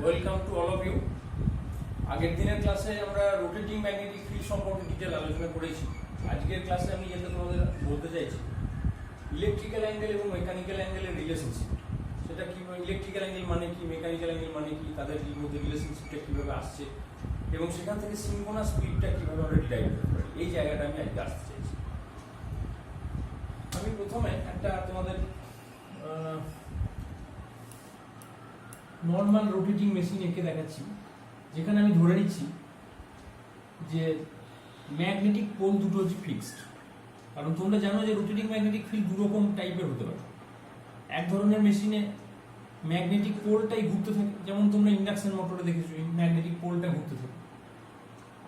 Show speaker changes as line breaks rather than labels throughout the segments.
Welcome to all of you. আগের দিনের ক্লাসে আমরা রোটেটিং ম্যাগনেটিক ফিল্ড সম্পর্কে ডিটেল আলোচনা করেছি। আজকের ক্লাসে আমি যেটা তোমাদের বলতে চাইছি, ইলেকট্রিক্যাল অ্যাঙ্গেল এবং মেকানিক্যাল অ্যাঙ্গেলের রিলেশনশিপ। সেটা কি, ইলেকট্রিক্যাল অ্যাঙ্গেল মানে কি, মেকানিক্যাল অ্যাঙ্গেল মানে কি, তাদের মধ্যে রিলেশনশিপটা কীভাবে আসছে এবং সেখান থেকে সিনক্রোনাস স্পিডটা কীভাবে আমরা ডিরাইভ করতে পারি, এই জায়গাটা আমি আজকে আসতে চাইছি। আমি প্রথমে একটা তোমাদের নর্মাল রোটেটিং মেশিন এঁকে দেখাচ্ছি, যেখানে আমি ধরে নিচ্ছি যে ম্যাগনেটিক পোল দুটো হচ্ছে ফিক্সড। কারণ তোমরা জানো যে রোটেটিং ম্যাগনেটিক ফিল্ড দুরকম টাইপের হতে পারে। এক ধরনের মেশিনে ম্যাগনেটিক পোলটাই ঘুরতে থাকে, যেমন তোমরা ইন্ডাকশন মোটরে দেখেছো ম্যাগনেটিক পোলটা ঘুরতে থাকে।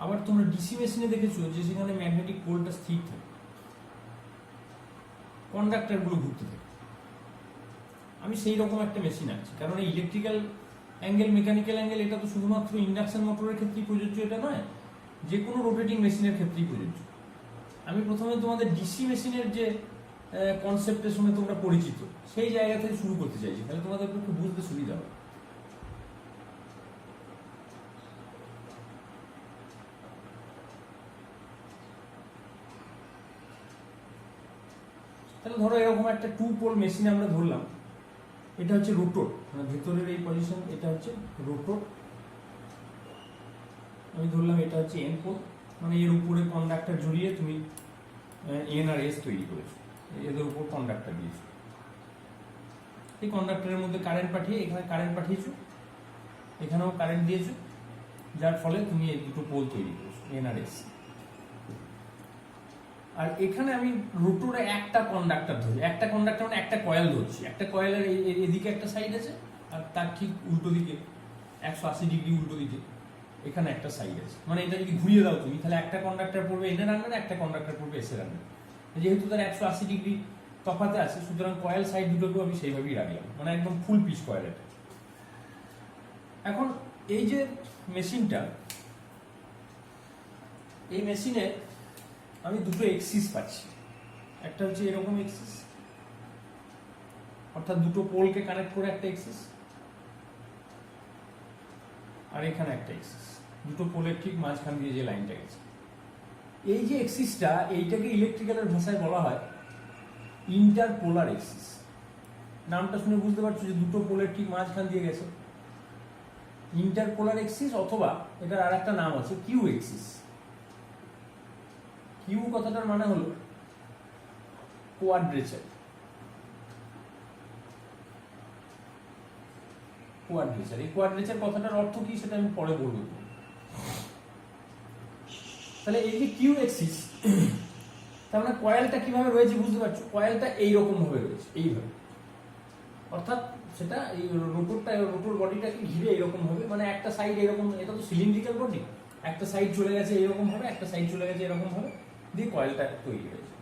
আবার তোমরা ডিসি মেশিনে দেখেছো যে সেখানে ম্যাগনেটিক পোলটা স্থির থাকে, কন্ডাক্টরগুলো ঘুরতে থাকে। আমি সেই রকম একটা মেশিন আছি, কারণ এই ইলেকট্রিক্যাল অ্যাঙ্গেল মেকানিক্যাল অ্যাঙ্গেল এটা তো শুধুমাত্র ইন্ডাকশন মোটরের ক্ষেত্রেই প্রযোজ্য এটা নয়, যে কোনো রোটেটিং মেশিনের ক্ষেত্রেই প্রযোজ্য। আমি প্রথমে তোমাদের ডিসি মেশিনের যে কনসেপ্টের সঙ্গে তোমরা পরিচিত সেই জায়গা থেকে শুরু করতে চাইছি, তাহলে তোমাদের পক্ষে বুঝতে সুবিধা হবে। তাহলে ধরো এরকম একটা 2 পোল মেশিন আমরা ধরলাম, এটা হচ্ছে রোটর, মানে ভেতরের এই পজিশন, এটা হচ্ছে রোটর। আমি ধরলাম এটা হচ্ছে এন পোল, মানে এর উপরে কন্ডাক্টর ঝুলিয়ে তুমি এন আর এস তৈরি করেছো, এদের উপর কন্ডাক্টর দিয়েছো। এই কন্ডাক্টরের মধ্যে কারেন্ট পাঠিয়ে এখানে কারেন্ট পাঠিয়েছো, এখানেও কারেন্ট দিয়েছো, যার ফলে তুমি এই দুটো পোল তৈরি করেছো এন আর এস। আর এখানে আমি রোটরে একটা কন্ডাক্টর ধরি, একটা কন্ডাক্টর মানে একটা কয়েল ধরছি। একটা কয়েলের এদিকে একটা সাইড আছে, আর তার ঠিক উল্টো দিকে 180 ডিগ্রি উল্টো দিকে এখানে একটা সাইড আছে। মানে এটা যদি ঘুরিয়ে দাও তুমি, তাহলে একটা কন্ডাক্টর পড়বে এনের আন্ডারে, একটা কন্ডাক্টর পড়বে এসের আন্ডারে। যেহেতু তার 180 ডিগ্রি তফাতে আছে, সুতরাং কয়েল সাইড দুটোকেও আমি সেইভাবেই রাখলাম, মানে একদম ফুল পিচ কয়েল এটা। এখন এই যে মেশিনটা, এই মেশিনে আমি দুটো এক্সিস পাচ্ছি। একটা হচ্ছে এরকম এক্সিস, অর্থাৎ দুটো পোলকে কানেক্ট করে একটা এক্সিস, আর এখানে একটা এক্সিস, দুটো পোলের ঠিক মাঝখান দিয়ে যে লাইনটা গেছে। এই যে এক্সিসটা, এইটাকে ইলেকট্রিক্যালের ভাষায় বলা হয় ইন্টারপোলার এক্সিস। নামটা শুনে বুঝতে পারছো যে দুটো পোলের ঠিক মাঝখান দিয়ে গেছে, ইন্টারপোলার এক্সিস। অথবা এটার আর একটা নাম আছে কিউ এক্সিস। কিউ কথাটার মানে হলো কোয়াড্রেচার। কোয়াড্রেচার, এই কোয়াড্রেচার কথাটার অর্থ কি সেটা আমি পরে বলবো। তাহলে এই যে কিউ এক্সিস, তার মানে কয়েলটা কিভাবে রয়েছে বুঝতে পারছো। কয়েলটা এইরকম ভাবে রয়েছে, এইভাবে, অর্থাৎ সেটা এই রোটরটা, রোটর বডিটাকে ঘিরে এরকম হবে, মানে একটা সাইড এরকম, এটা তো সিলিন্ড্রিক্যাল বডি, একটা সাইড চলে গেছে এরকম ভাবে, একটা সাইড চলে গেছে এরকম ভাবে, দিয়ে কয়েলটা তৈরি হয়েছে।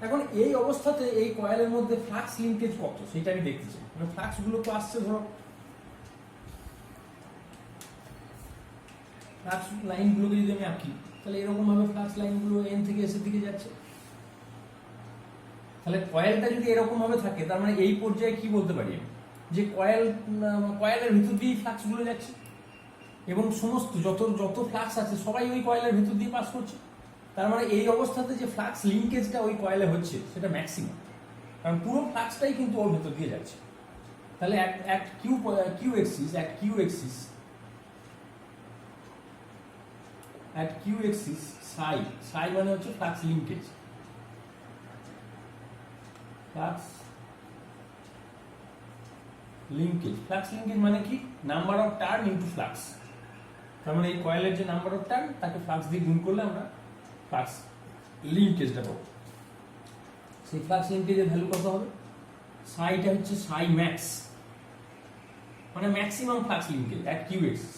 এখন এই অবস্থাতে এই কয়েলের মধ্যে ফ্লাক্স লিঙ্কেজ কত সেটা আমি দেখতে চাই। মানে ফ্লাক্স গুলো তো আসছে, ধরো ফ্লাক্স লাইন গুলোকে যদি আমি আঁকি, তাহলে এরকম ভাবে ফ্লাক্স লাইন গুলো এন থেকে এসের দিকে যাচ্ছে। তাহলে কয়েলটা যদি এরকম ভাবে থাকে, তার মানে এই পর্যায়ে কি বলতে পারি যে কয়েলের ভিতর দিয়ে ফ্লাক্স গুলো যাচ্ছে, এবং সমস্ত যত ফ্লাক্স আছে সবাই ওই কয়েলের ভিতর দিয়ে পাস করছে। তার মানে এই অবস্থাতে যে ফ্লাক্স লিঙ্কেজটা ওই কয়েলে হচ্ছে সেটা ম্যাক্সিমাম, কারণ পুরো ফ্লাক্সটাই কিন্তু ওর ভিতর দিয়ে যাচ্ছে। তাহলে at কিউ এক্সিস সাই মানে হচ্ছে ফ্লাক্স লিঙ্কেজ। ফ্লাক্স লিঙ্কেজ মানে কি, number of turn into flux. তার মানে এই কয়েলের যে নাম্বার অফ টার্ন তাকে ফ্লাক্স দিয়ে গুণ করলে আমরা ফ্লাক্স লিঙ্কেজটা পাবো। সেই ফ্লাক্স লিঙ্কেজের ভ্যালু কত হবে, সাইটা হচ্ছে সাই ম্যাক্স, মানে maximum flux linkage at Q axis.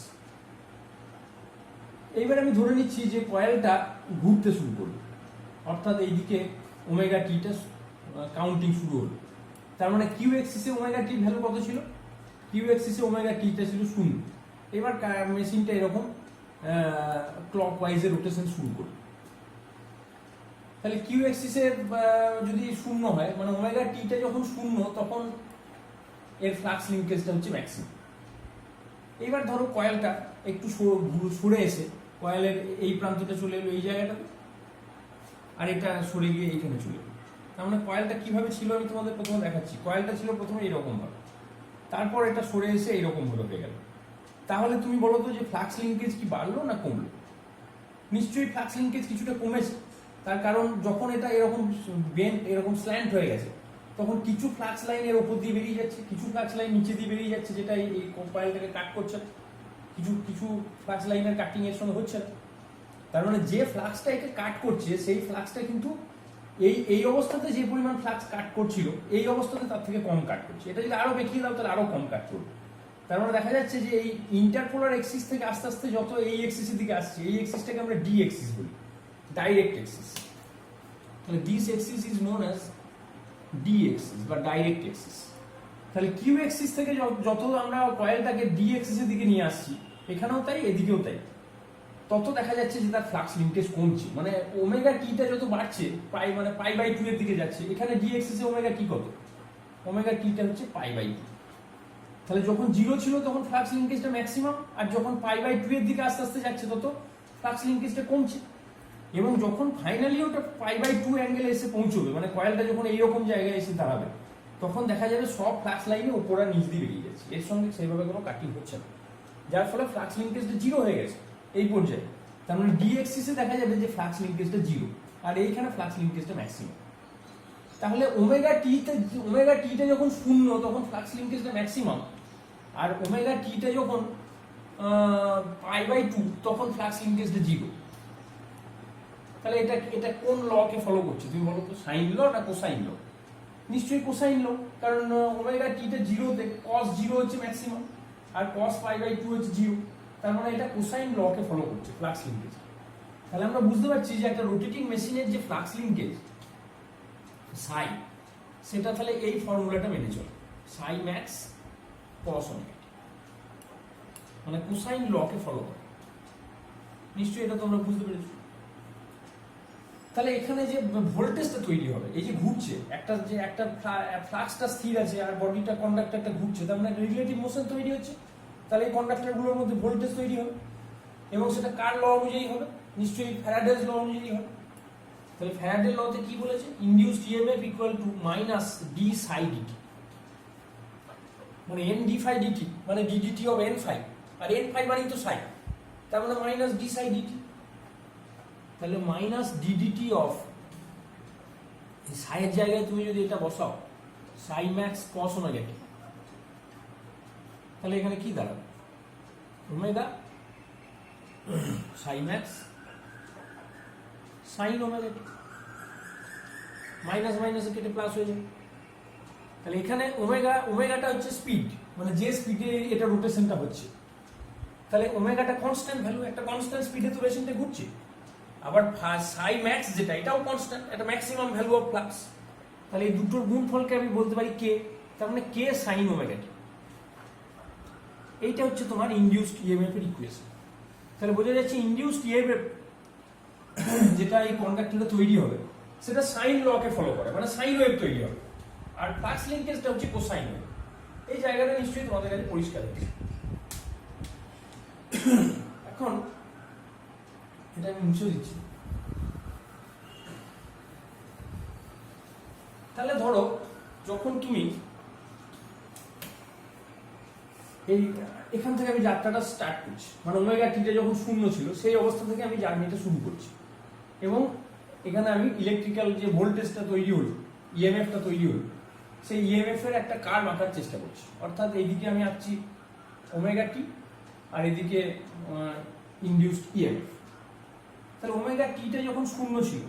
এইবার আমি ধরে নিচ্ছি যে কয়েলটা ঘুরতে শুরু করলো, অর্থাৎ এইদিকে ওমেগা টিটা কাউন্টিং শুরু হলো। তার মানে কিউ এক্সিসে ওমেগা টির ভ্যালু কত ছিল, কিউ এক্সিসে ওমেগা টিটা ছিল 0। এবার মেশিনটা এরকম ক্লক ওয়াইজে রোটেশন শুরু করলো। তাহলে কিউ এক্সিসের যদি 0 হয়, মানে ওমেগা টিটা যখন 0, তখন এর ফ্লাক্স লিঙ্কেজটা হচ্ছে ম্যাক্সিমাম। এবার ধরো কয়েলটা একটু সরে এসে কয়েলের এই প্রান্তটা চলে এলো এই জায়গাটাতে, আর এটা সরে গিয়ে এইখানে চলে এলো। তার মানে কয়েলটা কিভাবে ছিল আমি তোমাদের প্রথমে দেখাচ্ছি। কয়েলটা ছিল প্রথমে এরকম ভাবে, তারপর এটা সরে এসে এইরকম ভাবে হয়ে গেল। তাহলে তুমি বলো তো যে ফ্লাক্স লিঙ্কেজ কি বাড়লো না কমলো? নিশ্চয়ই ফ্লাক্স লিঙ্কেজ কিছুটা কমেছে। তার কারণ যখন এটা এরকম বেন্ট এরকম স্ল্যান্ট হয়ে গেছে, তখন কিছু ফ্লাক্স লাইনের ওপর দিয়ে বেরিয়ে যাচ্ছে, কিছু ফ্লাক্স লাইন নিচে দিয়ে বেরিয়ে যাচ্ছে, যেটা এই কয়েলটাকে কাট করছে। কিছু কিছু ফ্লাক্স লাইনের কাটিং এর সঙ্গে হচ্ছে না। তার মানে যে ফ্লাক্সটা একে কাট করছে সেই ফ্লাক্সটা কিন্তু এই অবস্থাতে যে পরিমাণ ফ্লাক্স কাট করছিল এই অবস্থাতে তার থেকে কম কাট করছে। এটা যদি আরো দেখিয়ে দাও তাহলে আরো কম কাট করবে। তার মানে দেখা যাচ্ছে যে এই ইন্টারপোলার এক্সিস থেকে আস্তে আস্তে যত এই এক্সিসের দিকে আসছে, এই এক্সিসটাকে আমরা ডি এক্সিস বলি, ডাইরেক্ট এক্সিস। তাহলে this axis is known as D axis বা ডাইরেক্ট এক্সিস। তাহলে কিউ এক্সিস থেকে যত আমরা কয়েলটাকে ডি এক্সিসের দিকে নিয়ে আসছি, এখানেও তাই এদিকেও তাই, তত দেখা যাচ্ছে যে তার ফ্লাক্স লিঙ্কেজ কমছে। মানে ওমেগা টিটা যত বাড়ছে মানে পাই বাই 2 এর দিকে যাচ্ছে, এখানে ডি এক্সিসে ওমেগা টি কত? ওমেগা টিটা হচ্ছে পাই বাই 2। তাহলে যখন 0 ছিল তখন ফ্লাক্স লিঙ্কেজটা ম্যাক্সিমাম, আর যখন পাই বাই 2 এর দিকে আস্তে আস্তে যাচ্ছে তত ফ্লাক্স লিঙ্কেজটা কমছে। এবং যখন ফাইনালি ওটা পাই বাই 2 অ্যাঙ্গেলে এসে পৌঁছবে, মানে কয়েলটা যখন এইরকম জায়গায় এসে দাঁড়াবে, তখন দেখা যাবে সব ফ্লাক্স লাইনে ওপর আর নিচ দিয়ে বেরিয়ে যাচ্ছে, এর সঙ্গে সেইভাবে কোনো কাটিং হচ্ছে না, যার ফলে ফ্লাক্স লিঙ্কেজটা 0 হয়ে গেছে এই পর্যায়ে। তার মানে ডি এক্সিসে দেখা যাবে যে ফ্লাক্স লিঙ্কেজটা 0, আর এইখানে ফ্লাক্স লিঙ্কেজটা ম্যাক্সিমাম। তাহলে ওমেগা টিটা যখন 0 তখন ফ্লাক্স লিঙ্কেজটা ম্যাক্সিমাম, আর ওমেগা টিটা যখন পাই বাই 2 তখন ফ্লাক্স লিঙ্কেজটা 0। তাহলে এটা কোন লকে ফলো করছে তুমি বলো তো? সাইন ল না কোসাইন ল? নিশ্চয়ই কোসাইন ল, কারণ ওমেগা টিটা 0তে cos 0 হচ্ছে ম্যাক্সিমাম, আর cos পাই বাই 2 হচ্ছে 0। তার মানে এটা কোসাইন লকে ফলো করছে ফ্লাক্স লিঙ্কেজ। তাহলে আমরা বুঝতে পারছি যে একটা রোটেটিং মেশিনের যে ফ্লাক্স লিঙ্কেজ সাই, সেটা তাহলে এই ফর্মুলাটা মেনে চলে, সাই ম্যাক্স cos ওমেগা, মানে কোসাইন লকে ফলো করে। নিশ্চয়ই এটা তোমরা বুঝতে পেরেছো। তাহলে এখানে যে ভোল্টেজটা তৈরি হবে, এই যে ঘুরছে একটা ফ্লাক্সটা স্থির আছে আর বডিটা কন্ডাক্টরটা ঘুরছে, তার মানে রিলেটিভ মোশন তৈরি হচ্ছে। তাহলে এই কন্ডাক্টরগুলোর মধ্যে ভোল্টেজ তৈরি হবে, এবং সেটা কার ল অনুযায়ী হবে? নিশ্চয়ই ফ্যারাডেজ ল অনুযায়ী হবে। তাহলে ফ্যারাডে লতে কি বলেছে? Induced EMF equal to minus d psi dt, মানে এন ডি ফাই ডিটি, মানে ডিডিটি অফ এন ফাই, আর এন ফাই মানেই তো সাই, তার মানে মাইনাস ডি সাই ডিটি। তাহলে মাইনাস ডিডিটি অফ সাইয়ের জায়গায় তুমি যদি এটা বসাও সাই ম্যাক্স কস ওমেগা টি, তাহলে এখানে কি দাঁড়াবে? ওমেগা সাই max sine omega t, minus মাইনাসে কেটে প্লাস হয়ে যাবে। তাহলে এখানে ওমেগাটা হচ্ছে স্পিড, মানে যে স্পিডে এটা রোটেশনটা হচ্ছে। তাহলে ওমেগাটা কনস্ট্যান্ট ভ্যালু, একটা কনস্ট্যান্ট স্পিডে তো মেশিনটা ঘুরছে। আবার সাই ম্যাক্স যেটা, এটাও কনস্ট্যান্ট, এটা ম্যাক্সিমাম ভ্যালু অফ ফ্লাক্স। তাহলে এই দুটোর গুণফলকে আমি বলতে পারি কে, তার মানে কে সাইন ওমেগা টি। এইটা হচ্ছে তোমার ইনডিউসড ইএমএফ এর ইকুয়েশন। তাহলে বোঝা যাচ্ছে ইনডিউসড ইএমএফ যেটা এই কন্ডাক্টরে তৈরি হবে সেটা সাইন লকে ফলো করে, মানে সাইন ওয়েভ তৈরি হবে, আর ফ্লাক্স লিঙ্কেজটা হচ্ছে কোসাইন ওয়েভ। এই জায়গাটা নিশ্চয়ই তোমাদের কাছে পরিষ্কার হচ্ছে। এখন এটা আমি মুছে দিচ্ছি। তাহলে ধরো যখন তুমি এই এখান থেকে আমি যাত্রাটা স্টার্ট করছি, মানে ওমেগা টিটা যখন 0 ছিল সেই অবস্থা থেকে আমি জার্নিটা শুরু করছি, এবং এখানে আমি ইলেকট্রিক্যাল যে ভোল্টেজটা তৈরি হলো, ইএমএফটা তৈরি হলো, সেই ইএমএফ এর একটা কার্ভ আঁকার চেষ্টা করছি। অর্থাৎ এইদিকে আমি আঁকছি ওমেগা টি, আর এদিকে ইনডিউসড ইএমএফ। তাহলে ওমেগা টিটা যখন 0 ছিল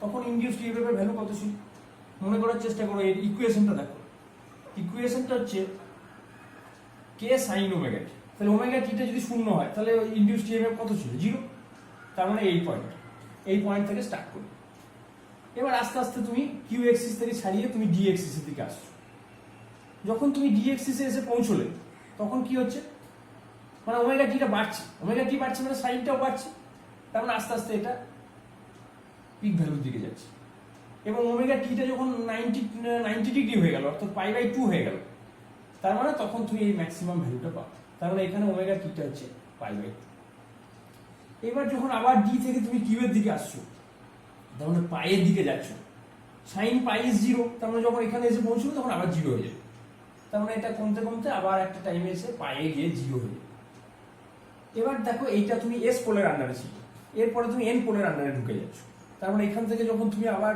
তখন ইনডিউসড ইএমএফ এর ভ্যালু কত ছিল? মনে করার চেষ্টা করো, এর ইকুয়েশনটা দেখো। ইকুয়েশনটা হচ্ছে কে সাইন ওমেগা টি। তাহলে ওমেগা টিটা যদি 0 হয় তাহলে ইনডিউসড ইএমএফ কত ছিল? 0। তার মানে এই পয়েন্ট থেকে স্টার্ট করি। এবার আস্তে আস্তে তুমি কিউ এক্সিস থেকে ছাড়িয়ে তুমি ডি এক্সিসের দিকে আসছো। যখন তুমি ডি এক্সিসে এসে পৌঁছলে তখন কি হচ্ছে? মানে ওমেগা টিটা বাড়ছে, ওমেগা টি বাড়ছে মানে সাইনটাও বাড়ছে, তার মানে আস্তে আস্তে এটা পিক ভ্যালুর দিকে যাচ্ছে। এবং ওমেগা টিটা যখন 90 ডিগ্রি হয়ে গেল, অর্থাৎ পাই বাই 2 হয়ে গেল, তার মানে তখন তুমি এই ম্যাক্সিমাম ভ্যালুটা পাবে। তার মানে এখানে ওমেগা টিটা হচ্ছে π/2। এবার যখন আবার ডি থেকে তুমি কিউ এর দিকে আসছো, তার মানে পাই এর দিকে যাচ্ছ, সাইন পাই ইজ 0, তার মানে যখন এখানে এসে পৌঁছবে তখন আবার 0 হয়ে যাবে। তার মানে এটা কমতে কমতে আবার একটা টাইমে এসে পায়ে গিয়ে 0 হয়ে যাবে। এবার দেখো এইটা তুমি এস পোলের আন্ডারে ছিল, এরপরে তুমি এন পোলের আন্ডারে ঢুকে যাচ্ছ। তার মানে এখান থেকে যখন তুমি আবার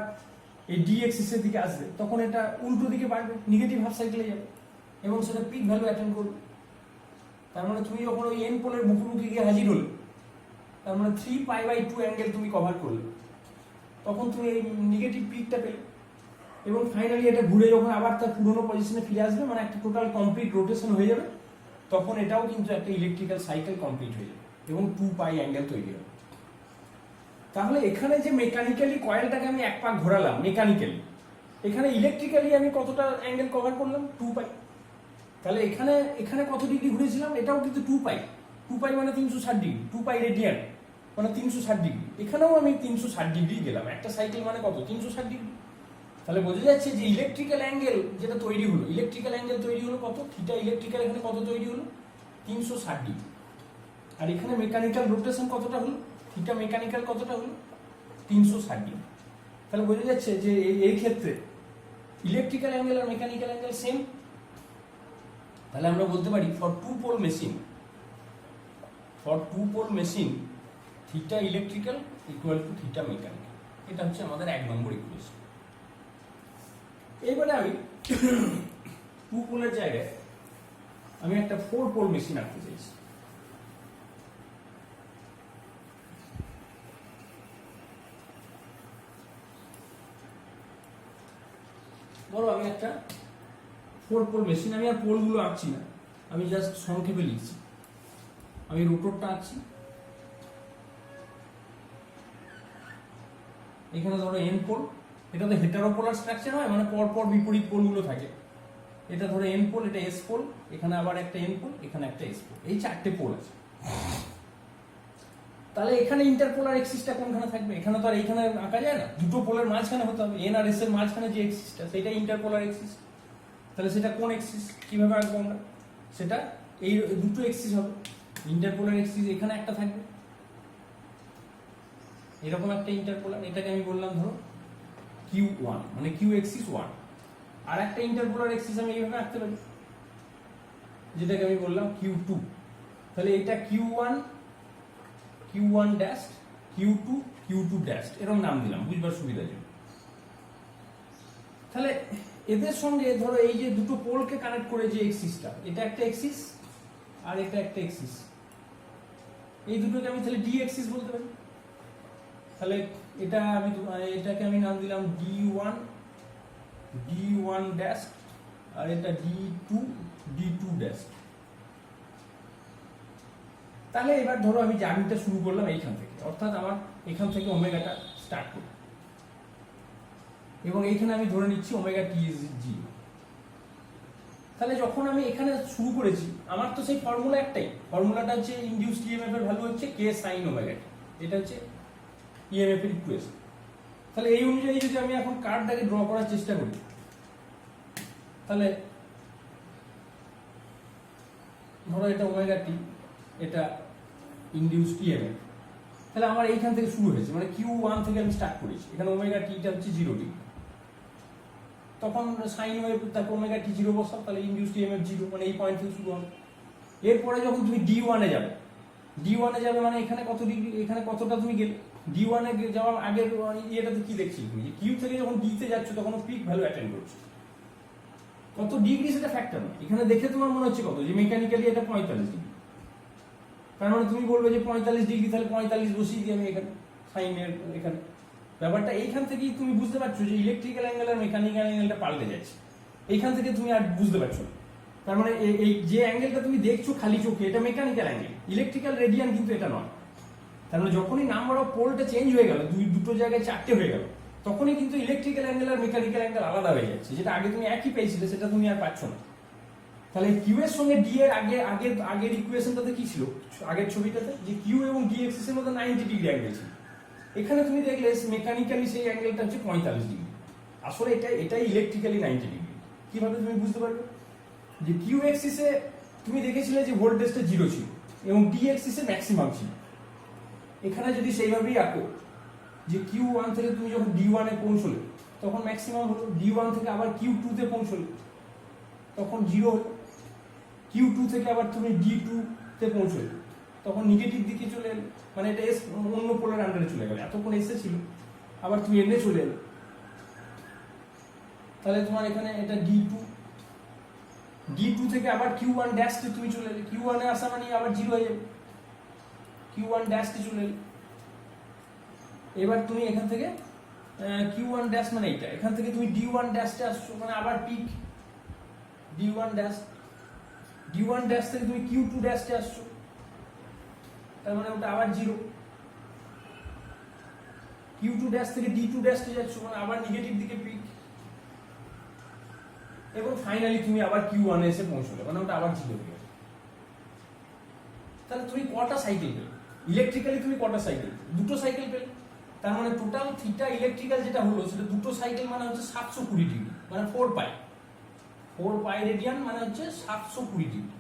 এই ডি এক্সিস এর দিকে আসবে তখন এটা উল্টো দিকে বাড়বে, নেগেটিভ হাফ সাইকেলে যাবে এবং সেটা পিক ভ্যালু অ্যাটেন্ড করবে। তার মানে তুমি যখন ওই এন পোলের মুখোমুখি গিয়ে হাজির হলে, তার মানে 3π/2 অ্যাঙ্গেল তুমি কভার করলে, তখন তুমি এই নেগেটিভ পিকটা পেলে এবং ফাইনালি এটা ঘুরে যখন আবার তার পুরোনো পজিশনে ফিরে আসবে, মানে একটা টোটাল কমপ্লিট রোটেশন হয়ে যাবে, তখন এটাও কিন্তু একটা ইলেকট্রিক্যাল সাইকেল কমপ্লিট হয়ে যাবে এবং 2π অ্যাঙ্গেল তৈরি হবে। তাহলে এখানে যে মেকানিক্যালি কয়েলটাকে আমি এক পাক ঘোরালাম মেকানিক্যালি, এখানে ইলেকট্রিক্যালি আমি কতটা অ্যাঙ্গেল কভার করলাম? 2π। তাহলে এখানে এখানে কত ডিগ্রি ঘুরেছিলাম? এটাও কিন্তু 2π। 2π মানে 360 ডিগ্রি, 2π রেডিয়ান মানে 360 ডিগ্রি। এখানেও আমি 360 ডিগ্রি গেলাম, একটা সাইকেল মানে কত? 360 ডিগ্রি। তাহলে বোঝা যাচ্ছে যে ইলেকট্রিক্যাল অ্যাঙ্গেল যেটা তৈরি হলো, ইলেকট্রিক্যাল অ্যাঙ্গেল তৈরি হলো কত? থিটা ইলেকট্রিক্যাল এখানে কত তৈরি হলো? 360 ডিগ্রি। আর এখানে মেকানিক্যাল রোটেশন কতটা হলো? থিটা মেকানিক্যাল কতটা হলো? 360 ডিগ্রি। তাহলে বোঝা যাচ্ছে যে এই ক্ষেত্রে ইলেকট্রিক্যাল অ্যাঙ্গেল আর মেকানিক্যাল অ্যাঙ্গেল সেম। তাহলে আমরা বলতে পারি for two pole machine theta electrical equal to theta mechanical. এটা হচ্ছে আমাদের 1 নম্বর ইকুয়েশন। এইবারে আমি 2 পোলের জায়গায় আমি একটা 4 পোল মেশিন আঁকতে চাইছি। ধরো আমি একটা 4 পোল মেশিন, আমি আর পোলগুলো আঁকছি না, আমি জাস্ট সংক্ষেপে লিখছি। আমি রোটরটা আঁকছি, এখানে ধরো এন পোল, এটা তো হেটারোপোলার স্ট্রাকচার হয়, মানে পরপর বিপরীত পোলগুলো থাকে। এটা ধরো এন পোল, এটা এস পোল, এখানে আবার একটা এন পোল, এখানে একটা এস পোল, এই 4টে পোল আছে। তাহলে এখানে ইন্টারপোলার এক্সিসটা কোনখানে থাকবে? এখানে তো আর এইখানে আঁকা যায় না, দুটো পোলের মাঝখানে হতে হবে। এন আর এস এর মাঝখানে যে এক্সিসটা, সেটা ইন্টারপোলার এক্সিস। তাহলে সেটা কোন এক্সিস? কিভাবে আঁকবো আমরা? সেটা এই দুটো এক্সিস হবে। ইন্টারপোলার এক্সিস এখানে একটা থাকবে, এরকম একটা ইন্টারপোলার, এটাকে আমি বললাম ধরো Q1, মানে কিউ এক্সিস 1। আর একটা ইন্টারপোলার এক্সিস আমি এইভাবে আঁকতে পারি, যেটাকে আমি বললাম Q2। তাহলে এটা Q1 ড্যাশ, Q2 ড্যাশ, এরকম নাম দিলাম বুঝবার সুবিধার জন্য। তাহলে এদের সঙ্গে ধরো এই যে দুটো পোলকে কানেক্ট করে যে এক্সিসটা, এটা একটা এক্সিস আর এটা একটা এক্সিস, এই দুটোকে আমি তাহলে ডি এক্সিস বলতে পারি। তাহলে এটাকে আমি নাম দিলাম D1 ড্যাশ, আর এটা D2 ড্যাশ। তাহলে এবার ধরো আমি জার্নিটা শুরু করলাম এইখান থেকে, অর্থাৎ আমার এখান থেকে ওমেগাটা স্টার্ট করি এবং এইখানে আমি ধরে নিচ্ছি ওমেগা টি ইজ 0। তাহলে যখন আমি এখানে শুরু করেছি, আমার তো সেই ফর্মুলা একটাই, ফর্মুলাটা হচ্ছে ইনডিউসড ইএমএফ এর ভ্যালু হচ্ছে কে সাইন ওমেগা টি, এটা হচ্ছে ইএমএফ এর ইকুয়েশন। তাহলে এই অনুযায়ী যদি আমি এখন কার্ভটাকে ড্র করার চেষ্টা করি, তাহলে ধরো এটা ওমেগা টি, এটা ইনডিউসড ইএমএফ। তাহলে আমার এইখান থেকে শুরু হয়েছে, মানে Q1 থেকে আমি স্টার্ট করেছি, এখানে ওমেগা টিটা হচ্ছে 0 ডিগ্রি। তখন সাইন ওয়েভ, তারপর ওমেগা টি 0 বসাও, তাহলে ইনডিউসড ইএমএফ 0, মানে এই পয়েন্ট থেকে শুরু হবে। এরপরে যখন তুমি D1 এ যাবে মানে এখানে কত ডিগ্রি, এখানে কতটা তুমি গেলে, D1 এ যাওয়ার আগের ইয়েটাতে কি দেখছি তুমি, যে কিউ থেকে যখন ডিতে যাচ্ছ তখন পিক ভ্যালু অ্যাটেন্ড করছো। কত ডিগ্রি সেটা ফ্যাক্টর না, এখানে দেখে তোমার মনে হচ্ছে কত, যে মেকানিক্যালি এটা 45 ডিগ্রি। তার মানে তুমি বলবে যে 45 ডিগ্রি, তাহলে 45 বসিয়ে দিই আমি এখানে সাইনের এখানে। ব্যাপারটা এইখান থেকেই তুমি বুঝতে পারছো যে ইলেকট্রিক্যাল অ্যাঙ্গেল আর মেকানিক্যাল অ্যাঙ্গেলটা পাল্টে যাচ্ছে, এইখান থেকে তুমি আর বুঝতে পারছো না। তার মানে এই যে অ্যাঙ্গেলটা তুমি দেখছো খালি চোখে, এটা মেকানিক্যাল অ্যাঙ্গেল, ইলেকট্রিক্যাল রেডিয়ান কিন্তু এটা নয়। তার মানে যখনই নাম্বার অফ পোলটা চেঞ্জ হয়ে গেল, দুটো জায়গায় 4টে হয়ে গেল, তখনই কিন্তু ইলেকট্রিক্যাল অ্যাঙ্গেল আর মেকানিক্যাল অ্যাঙ্গেল আলাদা হয়ে যাচ্ছে, যেটা আগে তুমি একই পেয়েছিলে সেটা তুমি আর পাচ্ছ না। তাহলে কিউ এর সঙ্গে ডি এর আগের ইকুয়েশনটাতে কি ছিল, আগের ছবিটাতে, যে কিউ এবং ডি এক্সিস এর মধ্যে 90 ডিগ্রি অ্যাঙ্গেল ছিল। এখানে তুমি দেখলে মেকানিক্যালি সেই অ্যাঙ্গেলটা হচ্ছে 45 ডিগ্রি। আসলে এটাই ইলেকট্রিক্যালি 90 ডিগ্রি। কিভাবে তুমি বুঝতে পারবে? যে কিউ এক্সিসে তুমি দেখেছিলে যে ভোল্টেজটা 0 ছিল এবং ডি এক্সিসে ম্যাক্সিমাম ছিল। এখানে যদি সেইভাবেই আঁকো যে Q1 থেকে তুমি যখন D1 এ পৌঁছলে তখন ম্যাক্সিমাম হলো, D1 থেকে আবার Q2 তে পৌঁছলে তখন 0 হলো, Q2 থেকে আবার তুমি D2 তে পৌঁছলে তখন নেগেটিভ দিকে চলে এলো, মানে এটা এস অন্য পোলের আন্ডারে চলে গেল। এতক্ষণ এসে ছিল, আবার তুমি এনে চলে এলো, তাহলে তোমার এখানে এটা D2 থেকে আবার Q1 ড্যাশ তে তুমি চলে এলে, Q1 এ আসা মানে আবার 0 হয়ে যাবে, Q1 ড্যাশ তে চলে এলে। এবার তুমি এখান থেকে Q1 ড্যাশ মানে এটা, এখান থেকে তুমি D1 ড্যাশে আসছো মানে আবার পিক D1 ড্যাশ থেকে তুমি Q2 ড্যাশে আসছো, তার মানে ওটা আবার 0। Q2 ড্যাশ থেকে D2 ড্যাশে যাচ্ছ মানে আবার নেগেটিভ দিকে পিক, এবং ফাইনালি তুমি আবার Q1 এ এসে পৌঁছলে মানে ওটা আবার 0 হয়ে গেল। তাহলে তুমি কটা সাইকেল পেলে? ইলেকট্রিক্যালি তুমি কটা সাইকেল? দুটো সাইকেল পেলে। তার মানে টোটাল থিটা ইলেকট্রিক্যাল যেটা হলো সেটা দুটো সাইকেল মানে হচ্ছে 720 ডিগ্রি, মানে 4 পাই রেডিয়ান মানে হচ্ছে 720 ডিগ্রি,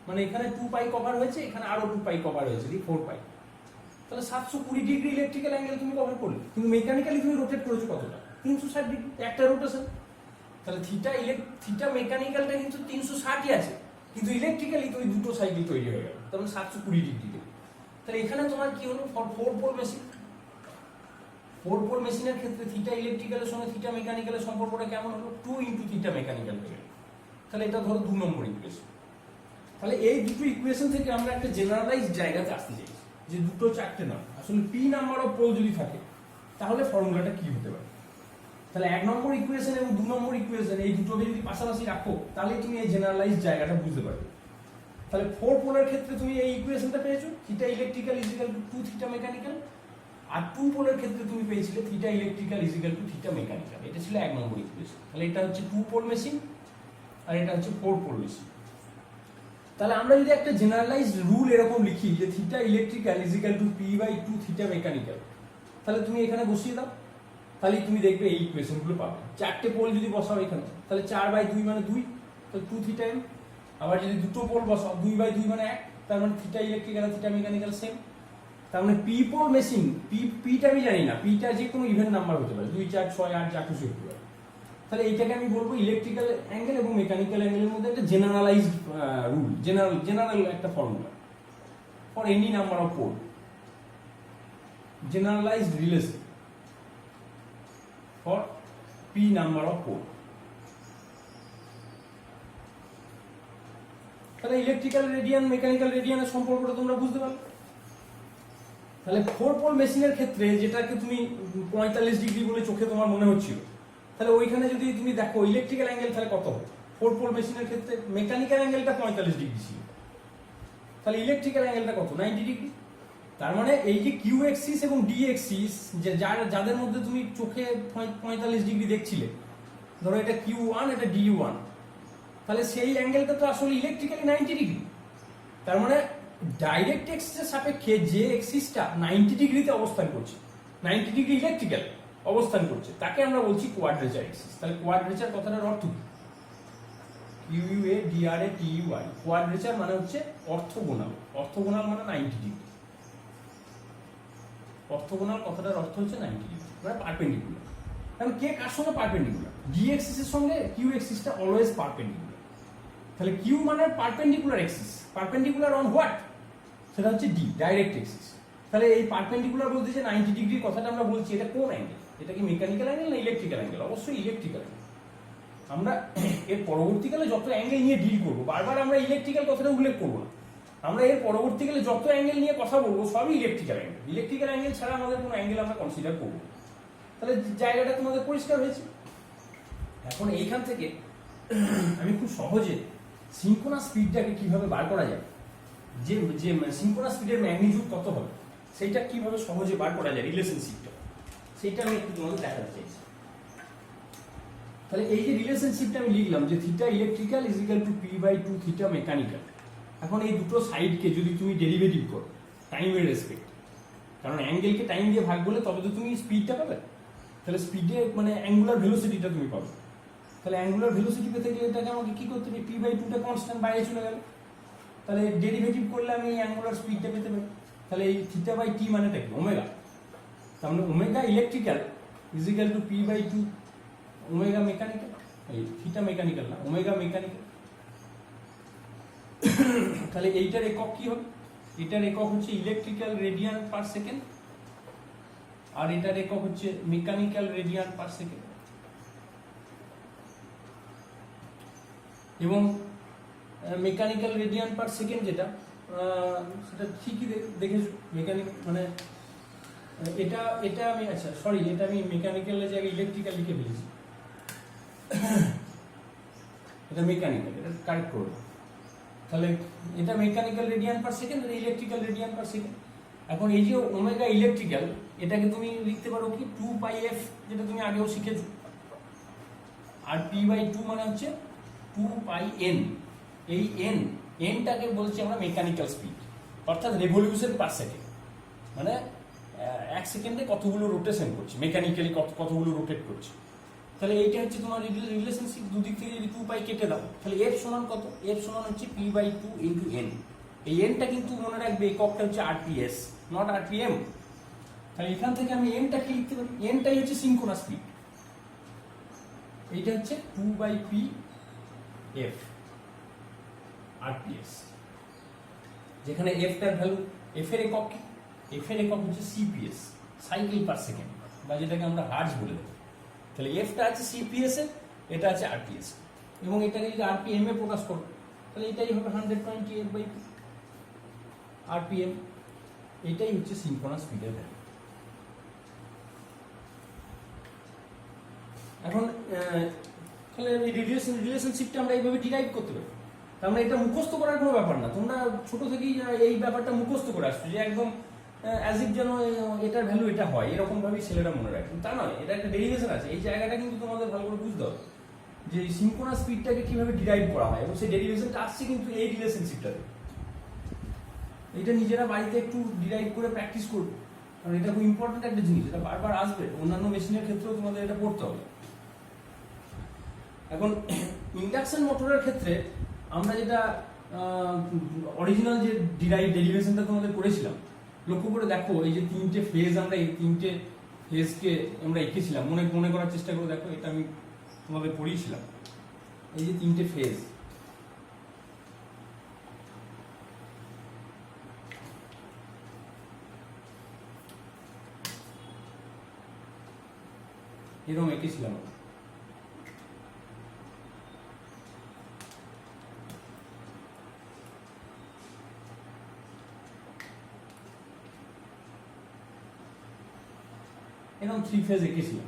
মানে এখানে 2 পাই কভার হয়েছে, এখানে আরো 2 পাই কভার হয়েছে, 4 পাই। তাহলে 720 ডিগ্রি ইলেকট্রিক্যাল অ্যাঙ্গেল তুমি কভার করলে, কিন্তু মেকানিক্যালি তুমি রোটেট করেছো কতটা? 360 ডিগ্রি, একটা রোটেশন। তাহলে থিটা মেকানিক্যালটা কিন্তু 360ই আছে, কিন্তু ইলেকট্রিক্যালি তুমি দুটো সাইকেল তৈরি হয়ে গেল, তার মানে 720 ডিগ্রি। তাহলে এখানে তোমার কি হলো? Four pole machine. 4 পোল মেশিনের ক্ষেত্রে থিটা ইলেকট্রিক্যালের সঙ্গে থিটা মেকানিক্যালের সম্পর্কটা কেমন হলো? 2 ইন্টু থিটা মেকানিক্যাল হয়ে গেল। তাহলে এটা ধরো 2 নম্বর ইকুয়েশন। তাহলে এই দুটো ইকুয়েশন থেকে আমরা একটা জেনারেলাইজড জায়গাতে আসতে চাই যে দুটো চারটে না, আসলে পি নাম্বার অফ পোল যদি থাকে তাহলে ফর্মুলাটা কি হতে পারে। তাহলে 1 নম্বর ইকুয়েশন এবং 2 নম্বর ইকুয়েশন এই দুটোকে যদি পাশাপাশি রাখো তাহলে তুমি এই জেনারেলাইজড জায়গাটা বুঝতে পারবে। তাহলে 4 পোলের ক্ষেত্রে তুমি এই ইকুয়েশনটা পেয়েছো, theta electrical is equal to 2 theta mechanical, আর 2 পোলের ক্ষেত্রে তুমি পেয়েছিলে theta electrical is equal to theta mechanical. এটা ছিল 1 নম্বর ইকুয়েশন। তাহলে এটা হচ্ছে 2 পোল মেশিন আর এটা হচ্ছে 4 পোল মেশিন। তাহলে আমরা যদি একটা জেনারেলাইজড রুল এরকম লিখি যে theta electrical is equal two P/2 theta mechanical, তাহলে তুমি এখানে বসিয়ে দাও, তাহলে তুমি দেখবে এই ইকুয়েশনগুলো পাবে। চারটে পোল যদি বসাও এখানে, তাহলে 4/2 মানে 2, তো 2 থিটা m। আবার যদি দুটো পোল বসাও 2/2 মানে 1, তার মানে থিটা ইলেকট্রিক্যাল আর থিটা মেকানিক্যাল সেম। তার মানে পি পোল মেশিন, পিটা আমি জানি না, পিটা যে কোনো ইভেন নাম্বার হতে পারে, 2, 4, 6, 8 যা খুশি হতে পারে। তাহলে এইটাকে আমি বলবো ইলেকট্রিক্যাল অ্যাঙ্গেল এবং মেকানিক্যাল অ্যাঙ্গেলের মধ্যে একটা জেনারেলাইজড রুল, জেনারেল একটা formula for any number of pole, generalised relation for P number of pole. তাহলে ইলেকট্রিক্যাল রেডিয়ান মেকানিক্যাল রেডিয়ানের সম্পর্কটা তোমরা বুঝতে পারো। তাহলে 4 পোল মেশিনের ক্ষেত্রে যেটাকে তুমি 45 ডিগ্রি বলে চোখে তোমার মনে হচ্ছিল, তাহলে ওইখানে যদি তুমি দেখো ইলেকট্রিক্যাল অ্যাঙ্গেল তাহলে কত হবে? 4 পোল মেশিনের ক্ষেত্রে মেকানিক্যাল অ্যাঙ্গেলটা 45 ডিগ্রি ছিল, তাহলে ইলেকট্রিক্যাল অ্যাঙ্গেলটা কত? 90 ডিগ্রি। তার মানে এই যে কিউ এক্সিস এবং ডি এক্সিস যাদের মধ্যে তুমি চোখে 45 ডিগ্রি দেখছিলে, ধরো এটা Q1 এটা D1, তাহলে সেই অ্যাঙ্গেলটা তো আসলে ইলেকট্রিক্যালি 90 ডিগ্রি। তার মানে ডাইরেক্ট এক্সিসের সাপেক্ষে যে এক্সিসটা 90 ডিগ্রিতে অবস্থান করছে, 90 ডিগ্রি ইলেকট্রিক্যাল অবস্থান করছে, তাকে আমরা বলছি কোয়াড্রেচার এক্সিস। তাহলে কোয়াড্রেচার কথাটার অর্থ কি? QUADRATUI, কোয়াড্রেচার মানে হচ্ছে অর্থগোনাল। অর্থগোনাল মানে 90 ডিগ্রি। অর্থগোনাল কথাটার অর্থ হচ্ছে 90 ডিগ্রি, মানে পারপেন্ডিকুলার। কারণ কে কার সঙ্গে পারপেন্ডিকুলার? ডি এক্সিসের সঙ্গে কিউ এক্সিসটা অলওয়েজ পারপেন্ডিকুলার। তাহলে কিউ মানে perpendicular axis, perpendicular on what? সেটা হচ্ছে ডি, ডাইরেক্ট এক্সিস। তাহলে এই পারপেন্ডিকুলার বলতে যে 90 ডিগ্রি কথাটা আমরা বলছি, এটা কোন অ্যাঙ্গেল? এটা কি মেকানিক্যাল অ্যাঙ্গেল না ইলেকট্রিক্যাল অ্যাঙ্গেল? অবশ্যই ইলেকট্রিক্যাল অ্যাঙ্গেল। আমরা এর পরবর্তীকালে যত অ্যাঙ্গেল নিয়ে ডিল করবো, বারবার আমরা ইলেকট্রিক্যাল কথাটা উল্লেখ করবো না, আমরা এর পরবর্তীকালে যত অ্যাঙ্গেল নিয়ে কথা বলবো সবই ইলেকট্রিক্যাল অ্যাঙ্গেল। ইলেকট্রিক্যাল অ্যাঙ্গেল ছাড়া আমাদের কোনো অ্যাঙ্গেল আমরা কনসিডার করবো। তাহলে জায়গাটা তোমাদের পরিষ্কার হয়েছে। এখন এইখান থেকে আমি খুব সহজে সিনক্রোনাস স্পিডটাকে কিভাবে বার করা যায়, যে সিনক্রোনাস স্পিডের ম্যাগনিটিউড কত হবে সেইটা কিভাবে সহজে বার করা যায়, রিলেশনশিপটা, সেইটা আমি একটু তোমাদের দেখাতে চাইছি। তাহলে এই যে রিলেশনশিপটা আমি লিখলাম যে theta electrical is equal two P/2 theta mechanical. এখন এই দুটো সাইডকে যদি তুমি ডেরিভেটিভ করো টাইমের রেসপেক্ট, কারণ অ্যাঙ্গেলকে টাইম দিয়ে ভাগ করলে তবে তো তুমি স্পিডটা পাবে, তাহলে স্পিডে মানে অ্যাঙ্গুলার ভেলোসিটিটা তুমি পাবে। তাহলে অ্যাঙ্গুলার ভেলোসিটি পেতে গেলে এটাকে আমাকে কি করতে হবে? P/2টা কনস্ট্যান্ট বাইরে চলে গেল, তাহলে ডেরিভেটিভ করলে আমি এই অ্যাঙ্গুলার স্পিডটা পেতে পারি। তাহলে এই থিটা বাই টি মানেটা কি? ওমেগা। তার মানে omega electrical is equal to P by two omega mechanical. এই থিটা মেকানিক্যাল না, ওমেগা মেকানিক্যাল। তাহলে এইটার একক কি হবে? এটার একক হচ্ছে ইলেকট্রিক্যাল রেডিয়ান পার সেকেন্ড, আর এটার একক হচ্ছে মেকানিক্যাল রেডিয়ান পার সেকেন্ড। এবং মেকানিক্যাল রেডিয়ান পার সেকেন্ড যেটা সেটা ঠিকই দেখেছো মেকানিক্যাল মানে এটা এটা আমি আচ্ছা সরি এটা আমি মেকানিক্যালের জায়গায় ইলেকট্রিক্যাল লিখে ফেলেছি। এটা মেকানিক্যাল, এটা কারেক্ট করবো। তাহলে এটা মেকানিক্যাল রেডিয়ান পার সেকেন্ড, এটা ইলেকট্রিক্যাল রেডিয়ান পার সেকেন্ড। এখন এই যে ওমেগা ইলেকট্রিক্যাল, এটাকে তুমি লিখতে পারো কি 2πf, যেটা তুমি আগেও শিখেছো। আর পি বাই টু মানে হচ্ছে 2πn। এই এনটাকে বলছি আমরা মেকানিক্যাল স্পিড, অর্থাৎ রেভলিউশন পার সেকেন্ড, মানে এক সেকেন্ডে কতগুলো রোটেশন করছে, মেকানিক্যালি কতগুলো রোটেট করছে। তাহলে এইটা হচ্ছে তোমার রিলেশনশিপ। দুদিক থেকে যদি 2π কেটে দাও তাহলে এফ সমান কত? এফ সমান হচ্ছে P by two into N. এই এনটা কিন্তু মনে রাখবে এককটা হচ্ছে আরপিএস, নট আরপিএম। তাহলে এখান থেকে আমি এনটা কি লিখতে পারি? এনটাই হচ্ছে সিনক্রোনাস স্পিড। এইটা হচ্ছে 2/p f rps, যেখানে f টার ভ্যালু, f এর একক কি? f এর একক হচ্ছে cps, সাইকেল পার সেকেন্ড, বা যেটাকে আমরা হার্টজ বলে দেবো। তাহলে f টা আছে cps এ, এটা আছে rps, এবং এটাকে যদি rpm এ প্রকাশ করো তাহলে এটাই হবে 128/p rpm। এটাই হচ্ছে সিনক্রোনাস স্পিডের ভ্যালু। এখন তাহলে এই রিলেশনশিপটা আমরা এইভাবে ডিরাইভ করতে পারি। তার মানে এটা মুখস্থ করার কোনো ব্যাপার না, তোমরা ছোট থেকেই এই ব্যাপারটা মুখস্থ করে আসছো, যে একদম অ্যাজ ইফ যেন এটার ভ্যালু এটা হয়, এরকম ভাবেই ছেলেরা মনে রাখে। তা নয়, এটা একটা ডেরিভেশন আছে। এই জায়গাটা কিন্তু তোমাদের ভালো করে বুঝতে হবে যে সিনক্রোনাস স্পিডটাকে কিভাবে ডিরাইভ করা হয়, এবং সেই ডেরিভেশনটা আসছে কিন্তু এই রিলেশনশিপটাতে। এটা নিজেরা বাড়িতে একটু ডিরাইভ করে প্র্যাকটিস করবে, কারণ এটা খুব ইম্পর্টেন্ট একটা জিনিস, এটা বারবার আসবে। অন্যান্য মেশিনের ক্ষেত্রেও তোমাদের এটা পড়তে হবে। এখন ইন্ডাকশন মোটরের ক্ষেত্রে আমরা যেটা অরিজিনাল যে ডেরিভেশনটা তোমাদের করেছিলাম, লক্ষ্য করে দেখো এই যে তিনটে ফেজ, আমরা এই তিনটে ফেজকে আমরা এঁকেছিলাম, মনে করার চেষ্টা করে দেখো। এটা আমি তোমাদের পড়িয়েছিলাম, এই যে তিনটে ফেজ, এরকম এঁকেছিলাম। এরকম 3 ফেজ এঁকেছিলাম,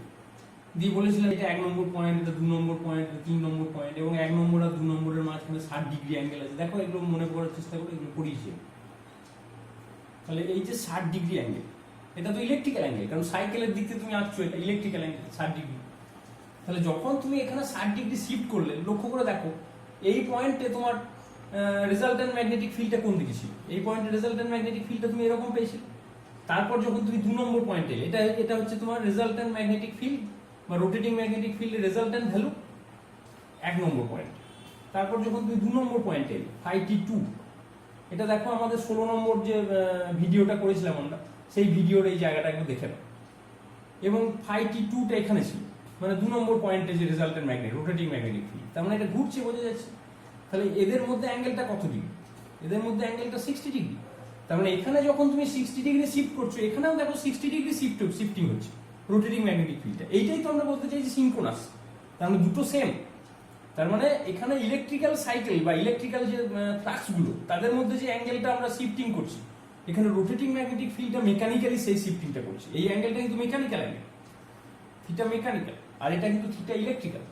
দিয়ে বলেছিলাম এটা 1 নম্বর পয়েন্ট, এটা 2 নম্বর পয়েন্ট, এটা 3 নম্বর পয়েন্ট, এবং 1 নম্বর আর 2 নম্বরের মাঝখানে 60 ডিগ্রি অ্যাঙ্গেল আছে। দেখো এগুলো মনে করার চেষ্টা করে, এগুলো পড়িয়েছি। তাহলে এই যে 60 ডিগ্রি অ্যাঙ্গেল, এটা তো ইলেকট্রিক্যাল অ্যাঙ্গেল, কারণ সাইকেলের দিক থেকে তুমি আসছো, এটা ইলেকট্রিক্যাল অ্যাঙ্গেল 60 ডিগ্রি। তাহলে যখন তুমি এখানে 60 ডিগ্রি শিফট করলে, লক্ষ্য করে দেখো এই পয়েন্টে তোমার রেজাল্টেন্ট ম্যাগনেটিক ফিল্ডটা কোন দিকে ছিল? এই পয়েন্টে রেজাল্টেন্ট ম্যাগনেটিক ফিল্ডটা তুমি এরকম পেয়েছিলে। তারপর যখন তুমি 2 নম্বর পয়েন্টে, এটা হচ্ছে তোমার রেজাল্টেন্ট ম্যাগনেটিক ফিল্ড বা রোটেটিং ম্যাগনেটিক ফিল্ডের রেজাল্টেন্ট ভ্যালু 1 নম্বর পয়েন্ট। তারপর যখন তুমি 2 নম্বর পয়েন্টে φT2, এটা দেখো আমাদের 16 নম্বর যে ভিডিওটা করেছিলাম আমরা, সেই ভিডিওর এই জায়গাটা একটু দেখে নাও। এবং φT2টা এখানে ছিল, মানে 2 নম্বর পয়েন্টে যে resultant magnet rotating magnetic field, তার মানে এটা ঘুরছে, বোঝা যাচ্ছে। তাহলে এদের মধ্যে অ্যাঙ্গেলটা কত ডিগ্রি? এদের মধ্যে অ্যাঙ্গেলটা 60 ডিগ্রি। তার মানে এখানে যখন তুমি 60 ডিগ্রি শিফট করছো, এখানেও দেখো 60 ডিগ্রি শিফটিং হচ্ছে রোটেটিং ম্যাগনেটিক ফিল্ডটা। এইটাই তো আমরা বলতে চাই যে সিনক্রোনাস, তার মানে দুটো সেম। তার মানে এখানে ইলেকট্রিক্যাল সাইকেল বা ইলেকট্রিক্যাল যে ফ্লাক্সগুলো, তাদের মধ্যে যে অ্যাঙ্গেলটা আমরা শিফটিং করছি, এখানে রোটেটিং ম্যাগনেটিক ফিল্ডটা মেকানিক্যালি সেই শিফটিংটা করছে। এই অ্যাঙ্গেলটা কিন্তু মেকানিক্যাল অ্যাঙ্গেল, থিটা মেকানিক্যাল, আর এটা কিন্তু থিটা ইলেকট্রিক্যাল।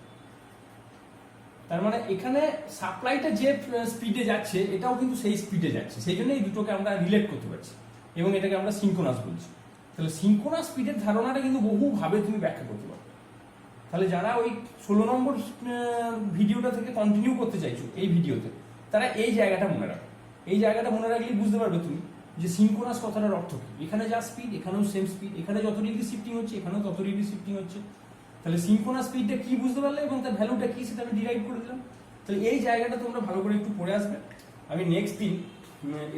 তার মানে এখানে সাপ্লাইটা যে স্পিডে যাচ্ছে, এটাও কিন্তু সেই স্পিডে যাচ্ছে। সেই জন্য এই দুটোকে আমরা রিলেট করতে পারছি, এবং এটাকে আমরা সিনক্রোনাস বলছি। তাহলে সিনক্রোনাস স্পিডের ধারণাটা কিন্তু বহুভাবে তুমি ব্যাখ্যা করতে পারো। তাহলে যারা ওই 16 নম্বর ভিডিওটা থেকে কন্টিনিউ করতে চাইছো এই ভিডিওতে, তারা এই জায়গাটা মনে রাখো। এই জায়গাটা মনে রাখলেই বুঝতে পারবে তুমি যে সিনক্রোনাস কথাটার অর্থ কি। এখানে যা স্পিড, এখানেও সেম স্পিড, এখানে যত ডিগ্রি শিফটিং হচ্ছে, এখানেও তত ডিগ্রি শিফটিং হচ্ছে। তাহলে সিনক্রোনাস স্পিডটা কি বুঝতে পারলে, এবং তার ভ্যালুটা কি সেটা আমি ডিরাইভ করে দিলাম। তাহলে এই জায়গাটা তোমরা ভালো করে একটু পড়ে আসবে, আমি নেক্সট দিন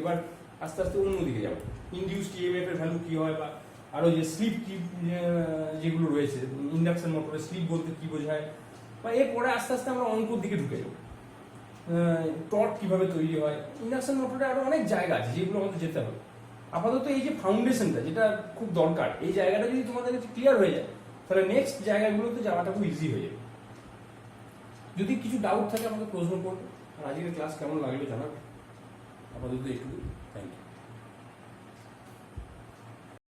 এবার আস্তে আস্তে অন্যদিকে যাবো, ইনডিউসড ইএমএফ এর ভ্যালু কী হয়, বা আরও যে স্লিপ কি যেগুলো রয়েছে, ইন্ডাকশন মোটরের স্লিপ বলতে কী বোঝায়, বা এরপরে আস্তে আস্তে আমরা অঙ্কর দিকে ঢুকে যাবো, টর্ক কীভাবে তৈরি হয়। ইন্ডাকশন মোটরে আরও অনেক জায়গা আছে যেগুলো আমাদের যেতে হবে। আপাতত এই যে ফাউন্ডেশনটা যেটা খুব দরকার, এই জায়গাটা যদি তোমাদের কাছে ক্লিয়ার হয়ে যায়, তাহলে নেক্সট জায়গাগুলোতে যাওয়াটা খুব ইজি হয়ে যাবে। যদি কিছু ডাউট থাকে আমাকে প্রশ্ন করবে। আর আজকের ক্লাস কেমন লাগলো জানাবে। আপাতত একটু থ্যাংক ইউ।